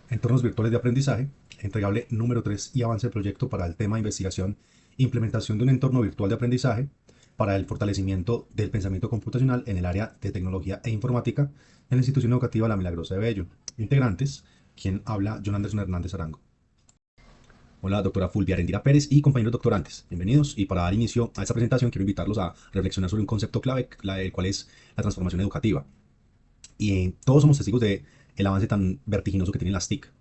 Entornos virtuales de aprendizaje, entregable número 3 y avance del proyecto para el tema de investigación, implementación de un entorno virtual de aprendizaje para el fortalecimiento del pensamiento computacional en el área de tecnología e informática en la institución educativa La Milagrosa de Bello. Integrantes, quien habla, John Anderson Hernández Arango. Hola, doctora Fulvia Arendira Pérez y compañeros doctorantes. Bienvenidos. Y para dar inicio a esta presentación, quiero invitarlos a reflexionar sobre un concepto clave, el cual es la transformación educativa. Y todos somos testigos de el avance tan vertiginoso que tienen las TIC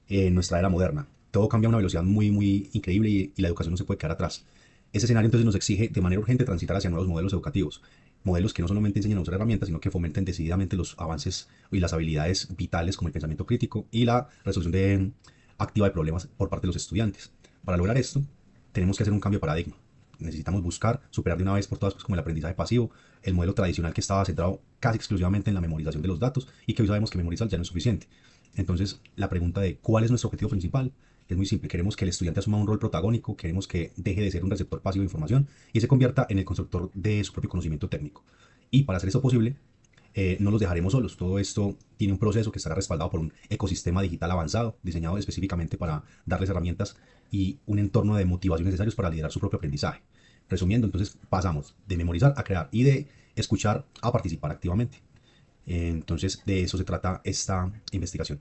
en nuestra era moderna. Todo cambia a una velocidad muy increíble y la educación no se puede quedar atrás. Ese escenario entonces nos exige de manera urgente transitar hacia nuevos modelos educativos. Modelos que no solamente enseñen a usar herramientas, sino que fomenten decididamente los avances y las habilidades vitales como el pensamiento crítico y la resolución activa de problemas por parte de los estudiantes. Para lograr esto, tenemos que hacer un cambio de paradigma. Necesitamos buscar superar de una vez por todas como el aprendizaje pasivo, el modelo tradicional que estaba centrado casi exclusivamente en la memorización de los datos y que hoy sabemos que memorizar ya no es suficiente. Entonces, la pregunta de cuál es nuestro objetivo principal es muy simple. Queremos que el estudiante asuma un rol protagónico, queremos que deje de ser un receptor pasivo de información y se convierta en el constructor de su propio conocimiento técnico. Y para hacer eso posible, no los dejaremos solos. Todo esto tiene un proceso que estará respaldado por un ecosistema digital avanzado, diseñado específicamente para darles herramientas y un entorno de motivación necesarios para liderar su propio aprendizaje. Resumiendo, entonces pasamos de memorizar a crear y de escuchar a participar activamente. Entonces, de eso se trata esta investigación.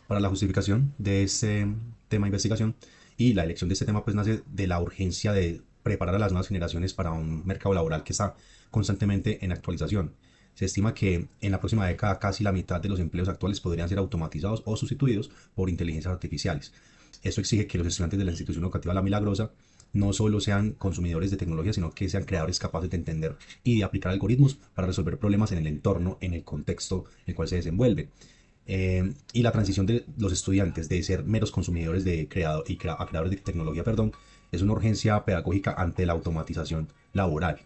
Para la justificación de este tema de investigación y la elección de este tema pues nace de la urgencia de preparar a las nuevas generaciones para un mercado laboral que está constantemente en actualización. Se estima que en la próxima década casi la mitad de los empleos actuales podrían ser automatizados o sustituidos por inteligencias artificiales. Esto exige que los estudiantes de la institución educativa La Milagrosa no solo sean consumidores de tecnología, sino que sean creadores capaces de entender y de aplicar algoritmos para resolver problemas en el entorno, en el contexto en el cual se desenvuelve. Y la transición de los estudiantes de ser meros consumidores de a creadores de tecnología, perdón, es una urgencia pedagógica ante la automatización laboral.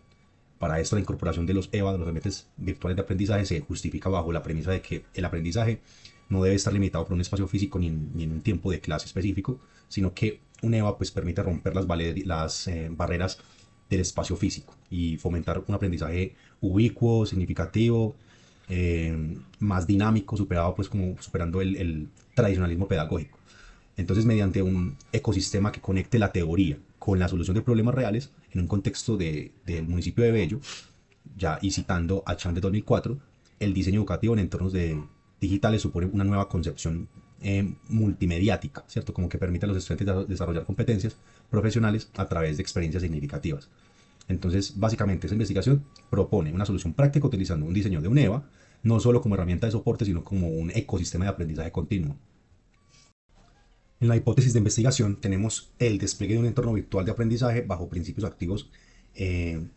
Para esto, la incorporación de los EVA, de los ambientes virtuales de aprendizaje, se justifica bajo la premisa de que el aprendizaje no debe estar limitado por un espacio físico ni en un tiempo de clase específico, sino que un EVA pues, permite romper las barreras del espacio físico y fomentar un aprendizaje ubicuo, significativo, más dinámico, superado pues como superando el tradicionalismo pedagógico. Entonces, mediante un ecosistema que conecte la teoría con la solución de problemas reales en un contexto del municipio de Bello, ya y citando a Chan de 2004, el diseño educativo en entornos digitales supone una nueva concepción multimediática, ¿cierto? Como que permite a los estudiantes desarrollar competencias profesionales a través de experiencias significativas. Entonces, básicamente, esa investigación propone una solución práctica utilizando un diseño de un EVA, no solo como herramienta de soporte, sino como un ecosistema de aprendizaje continuo. En la hipótesis de investigación tenemos el despliegue de un entorno virtual de aprendizaje bajo principios activos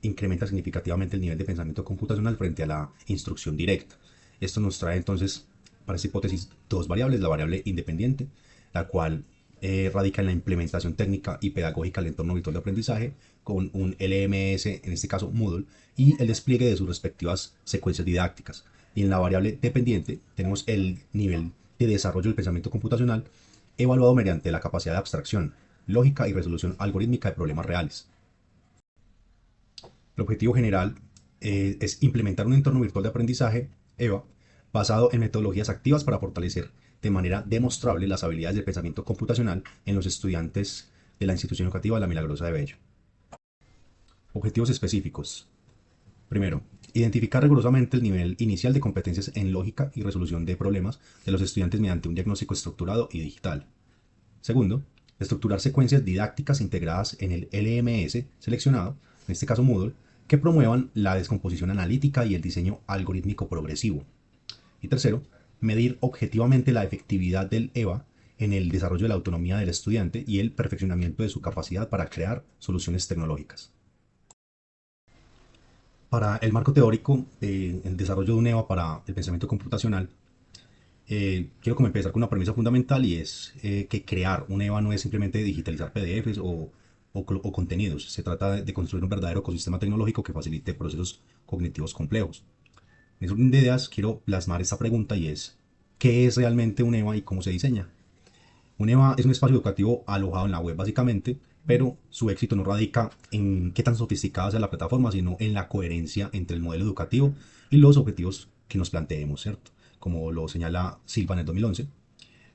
incrementa significativamente el nivel de pensamiento computacional frente a la instrucción directa. Esto nos trae entonces para esta hipótesis dos variables, la variable independiente, la cual radica en la implementación técnica y pedagógica del entorno virtual de aprendizaje con un LMS, en este caso Moodle, y el despliegue de sus respectivas secuencias didácticas. Y en la variable dependiente tenemos el nivel de desarrollo del pensamiento computacional evaluado mediante la capacidad de abstracción, lógica y resolución algorítmica de problemas reales. El objetivo general es implementar un entorno virtual de aprendizaje, EVA, basado en metodologías activas para fortalecer de manera demostrable las habilidades de pensamiento computacional en los estudiantes de la institución educativa La Milagrosa de Bello. Objetivos específicos. Primero, identificar rigurosamente el nivel inicial de competencias en lógica y resolución de problemas de los estudiantes mediante un diagnóstico estructurado y digital. Segundo, estructurar secuencias didácticas integradas en el LMS seleccionado, en este caso Moodle, que promuevan la descomposición analítica y el diseño algorítmico progresivo. Y tercero, medir objetivamente la efectividad del EVA en el desarrollo de la autonomía del estudiante y el perfeccionamiento de su capacidad para crear soluciones tecnológicas. Para el marco teórico del desarrollo de un EVA para el pensamiento computacional, quiero como empezar con una premisa fundamental y es que crear un EVA no es simplemente digitalizar PDFs o contenidos, se trata de construir un verdadero ecosistema tecnológico que facilite procesos cognitivos complejos. En ese orden de ideas quiero plasmar esta pregunta y es, ¿qué es realmente un EVA y cómo se diseña? Un EVA es un espacio educativo alojado en la web básicamente, pero su éxito no radica en qué tan sofisticada sea la plataforma, sino en la coherencia entre el modelo educativo y los objetivos que nos planteemos, ¿cierto? Como lo señala Silva en el 2011.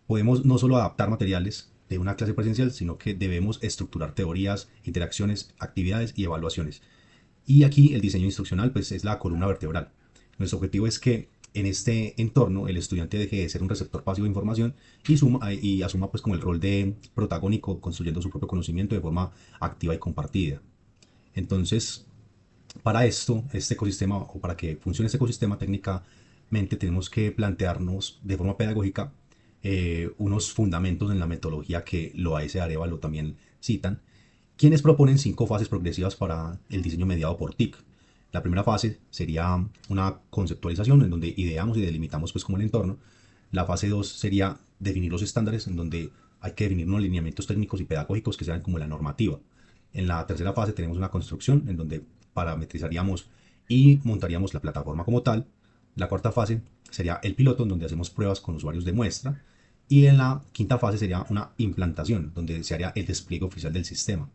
Podemos no solo adaptar materiales de una clase presencial, sino que debemos estructurar teorías, interacciones, actividades y evaluaciones. Y aquí el diseño instruccional pues es la columna vertebral. Nuestro objetivo es que en este entorno el estudiante deje de ser un receptor pasivo de información y asuma pues como el rol de protagónico construyendo su propio conocimiento de forma activa y compartida. Entonces, para esto, este ecosistema o para que funcione este ecosistema técnicamente tenemos que plantearnos de forma pedagógica unos fundamentos en la metodología que Loaiza y Arevalo también citan, quienes proponen 5 fases progresivas para el diseño mediado por TIC. La primera fase sería una conceptualización en donde ideamos y delimitamos pues como el entorno. La fase 2 sería definir los estándares en donde hay que definir unos lineamientos técnicos y pedagógicos que sean como la normativa. En la tercera fase tenemos una construcción en donde parametrizaríamos y montaríamos la plataforma como tal. La cuarta fase sería el piloto en donde hacemos pruebas con usuarios de muestra. Y en la quinta fase sería una implantación donde se haría el despliegue oficial del sistema.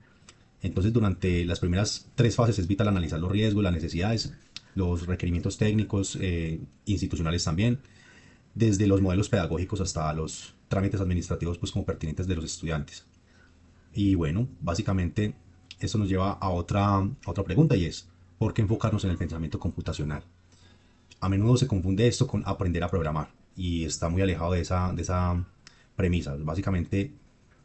Entonces, durante las primeras 3 fases es vital analizar los riesgos, las necesidades, los requerimientos técnicos, institucionales también, desde los modelos pedagógicos hasta los trámites administrativos, pues como pertinentes de los estudiantes. Y bueno, básicamente esto nos lleva a otra pregunta y es, ¿por qué enfocarnos en el pensamiento computacional? A menudo se confunde esto con aprender a programar y está muy alejado de esa premisa. Básicamente,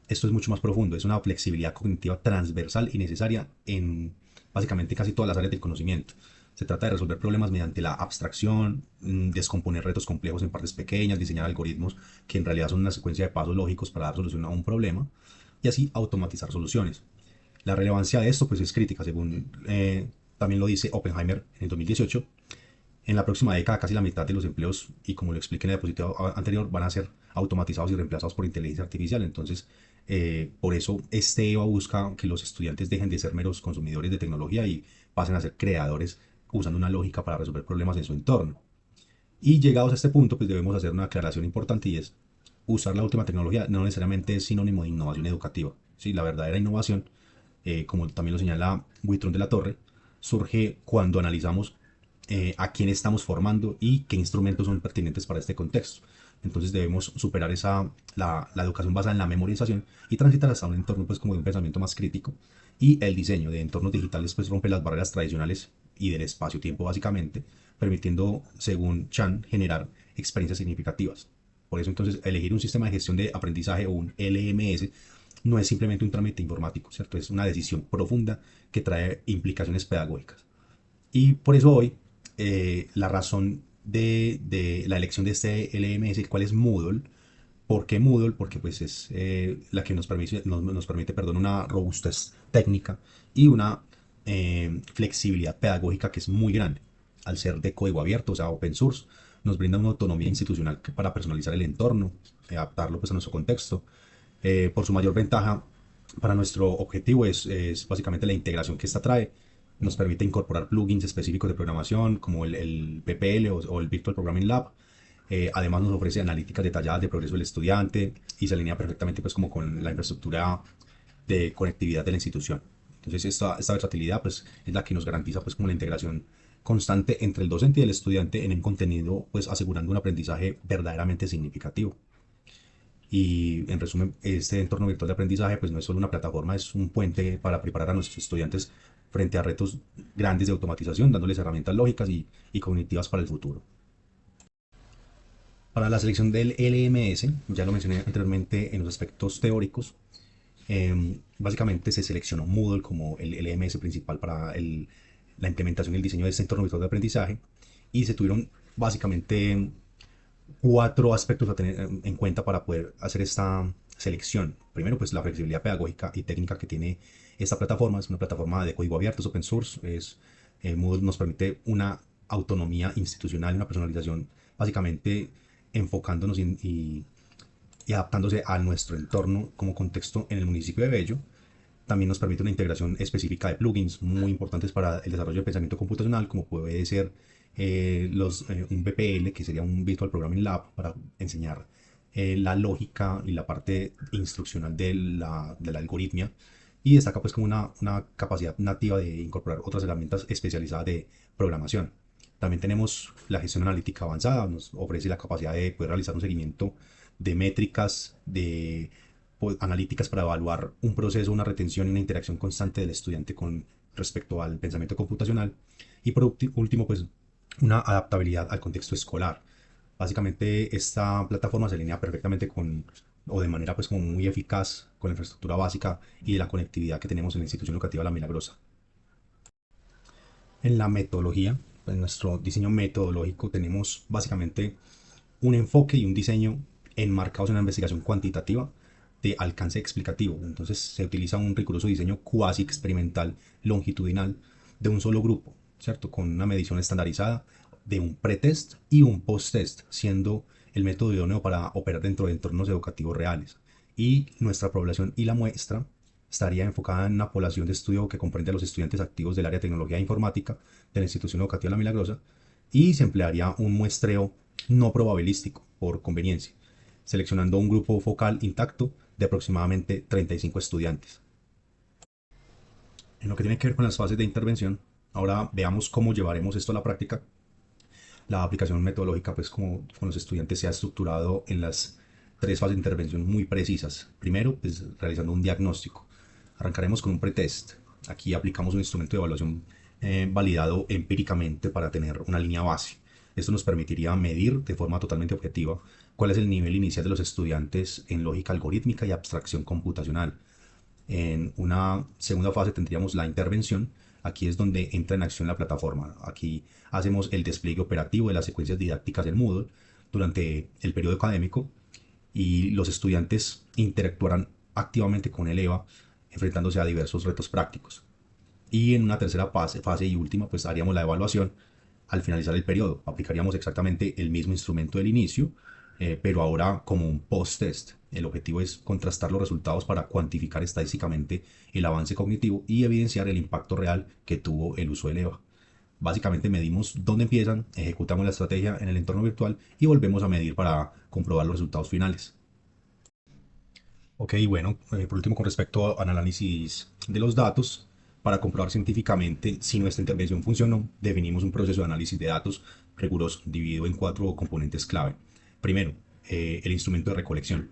esto es mucho más profundo, es una flexibilidad cognitiva transversal y necesaria en básicamente casi todas las áreas del conocimiento. Se trata de resolver problemas mediante la abstracción, descomponer retos complejos en partes pequeñas, diseñar algoritmos que en realidad son una secuencia de pasos lógicos para dar solución a un problema y así automatizar soluciones. La relevancia de esto pues es crítica, según también lo dice Oppenheimer en el 2018. En la próxima década, casi la mitad de los empleos, y como lo expliqué en el diapositiva anterior, van a ser automatizados y reemplazados por inteligencia artificial. Entonces, por eso este EVA busca que los estudiantes dejen de ser meros consumidores de tecnología y pasen a ser creadores usando una lógica para resolver problemas en su entorno. Y llegados a este punto, pues debemos hacer una aclaración importante y es, usar la última tecnología no necesariamente es sinónimo de innovación educativa. ¿Sí? La verdadera innovación, como también lo señala Buitrón de la Torre, surge cuando analizamos a quién estamos formando y qué instrumentos son pertinentes para este contexto. Entonces debemos superar la educación basada en la memorización y transitar hasta un entorno pues como de un pensamiento más crítico. Y el diseño de entornos digitales pues rompe las barreras tradicionales y del espacio-tiempo básicamente, permitiendo, según Chan, generar experiencias significativas. Por eso entonces elegir un sistema de gestión de aprendizaje o un LMS no es simplemente un trámite informático, ¿cierto? Es una decisión profunda que trae implicaciones pedagógicas. Y por eso hoy la razón de la elección de este LMS, cuál es Moodle. ¿Por qué Moodle? Porque pues es la que nos permite perdón, una robustez técnica y una flexibilidad pedagógica que es muy grande. Al ser de código abierto, o sea, open source, nos brinda una autonomía institucional para personalizar el entorno, adaptarlo pues, a nuestro contexto. Por su mayor ventaja, para nuestro objetivo es básicamente la integración que esta trae. Nos permite incorporar plugins específicos de programación como el PPL o el Virtual Programming Lab. Además nos ofrece analíticas detalladas de progreso del estudiante y se alinea perfectamente pues como con la infraestructura de conectividad de la institución. Entonces esta versatilidad pues es la que nos garantiza pues como la integración constante entre el docente y el estudiante en un contenido pues asegurando un aprendizaje verdaderamente significativo. Y en resumen, este entorno virtual de aprendizaje pues no es solo una plataforma, es un puente para preparar a nuestros estudiantes frente a retos grandes de automatización, dándoles herramientas lógicas y cognitivas para el futuro. Para la selección del LMS, ya lo mencioné anteriormente en los aspectos teóricos, básicamente se seleccionó Moodle como el LMS principal para la implementación y el diseño de este entorno virtual de aprendizaje y se tuvieron básicamente 4 aspectos a tener en cuenta para poder hacer esta selección. Primero, pues la flexibilidad pedagógica y técnica que tiene esta plataforma. Es una plataforma de código abierto, es open source. Moodle nos permite una autonomía institucional, una personalización, básicamente enfocándonos y adaptándose a nuestro entorno como contexto en el municipio de Bello. También nos permite una integración específica de plugins muy importantes para el desarrollo de pensamiento computacional, como puede ser un VPL, que sería un Virtual Programming Lab, para enseñar la lógica y la parte instruccional de la algoritmia. Y destaca pues como una capacidad nativa de incorporar otras herramientas especializadas de programación. También tenemos la gestión analítica avanzada, nos ofrece la capacidad de poder realizar un seguimiento de métricas, de analíticas para evaluar un proceso, una retención y una interacción constante del estudiante con respecto al pensamiento computacional. Y por último, pues una adaptabilidad al contexto escolar. Básicamente esta plataforma se alinea perfectamente con, o de manera pues como muy eficaz con la infraestructura básica y de la conectividad que tenemos en la institución educativa La Milagrosa. En la metodología, en nuestro diseño metodológico tenemos básicamente un enfoque y un diseño enmarcados en una investigación cuantitativa de alcance explicativo. Entonces se utiliza un riguroso diseño cuasi experimental longitudinal de un solo grupo, ¿cierto? Con una medición estandarizada de un pretest y un post-test, siendo el método idóneo para operar dentro de entornos educativos reales. Y nuestra población y la muestra estaría enfocada en una población de estudio que comprende a los estudiantes activos del área de tecnología e informática de la institución educativa La Milagrosa, y se emplearía un muestreo no probabilístico por conveniencia, seleccionando un grupo focal intacto de aproximadamente 35 estudiantes. En lo que tiene que ver con las fases de intervención, ahora veamos cómo llevaremos esto a la práctica. La aplicación metodológica, pues como con los estudiantes, se ha estructurado en las tres fases de intervención muy precisas. Primero, pues realizando un diagnóstico. Arrancaremos con un pretest. Aquí aplicamos un instrumento de evaluación validado empíricamente para tener una línea base. Esto nos permitiría medir de forma totalmente objetiva cuál es el nivel inicial de los estudiantes en lógica algorítmica y abstracción computacional. En una segunda fase tendríamos la intervención. Aquí es donde entra en acción la plataforma. Aquí hacemos el despliegue operativo de las secuencias didácticas del Moodle durante el periodo académico, y los estudiantes interactuarán activamente con el EVA, enfrentándose a diversos retos prácticos. Y en una tercera fase y última, pues haríamos la evaluación al finalizar el periodo. Aplicaríamos exactamente el mismo instrumento del inicio, pero ahora como un post-test. El objetivo es contrastar los resultados para cuantificar estadísticamente el avance cognitivo y evidenciar el impacto real que tuvo el uso del EVA. Básicamente medimos dónde empiezan, ejecutamos la estrategia en el entorno virtual y volvemos a medir para comprobar los resultados finales. Ok, bueno, por último, con respecto al análisis de los datos, para comprobar científicamente si nuestra intervención funcionó, definimos un proceso de análisis de datos riguroso, dividido en cuatro componentes clave. Primero, el instrumento de recolección.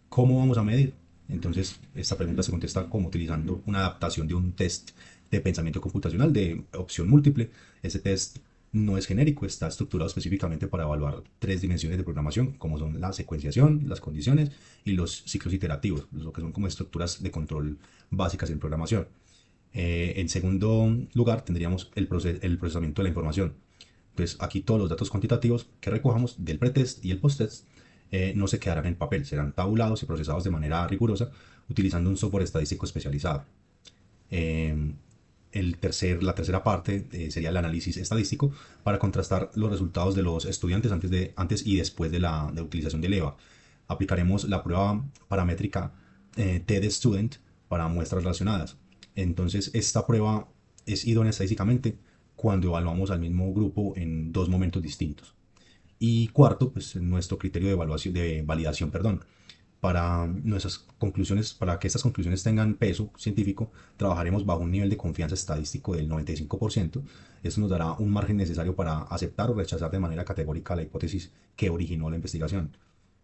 ¿Cómo vamos a medir? Entonces, esta pregunta se contesta como utilizando una adaptación de un test de pensamiento computacional de opción múltiple. Ese test no es genérico, está estructurado específicamente para evaluar tres dimensiones de programación, como son la secuenciación, las condiciones y los ciclos iterativos, lo que son como estructuras de control básicas en programación. En segundo lugar, tendríamos el procesamiento de la información. Entonces, aquí todos los datos cuantitativos que recojamos del pretest y el posttest no se quedarán en papel, serán tabulados y procesados de manera rigurosa utilizando un software estadístico especializado. Eh, la tercera parte sería el análisis estadístico para contrastar los resultados de los estudiantes antes y después de la utilización del EVA. Aplicaremos la prueba paramétrica TED-Student para muestras relacionadas. Entonces, esta prueba es idónea estadísticamente cuando evaluamos al mismo grupo en dos momentos distintos. Y cuarto, pues nuestro criterio de evaluación, de validación, perdón. Para nuestras conclusiones, para que estas conclusiones tengan peso científico, trabajaremos bajo un nivel de confianza estadístico del 95%. Esto nos dará un margen necesario para aceptar o rechazar de manera categórica la hipótesis que originó la investigación.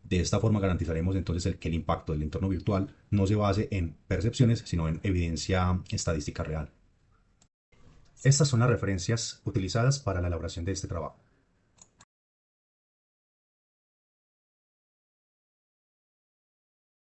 De esta forma garantizaremos entonces que el impacto del entorno virtual no se base en percepciones, sino en evidencia estadística real. Estas son las referencias utilizadas para la elaboración de este trabajo.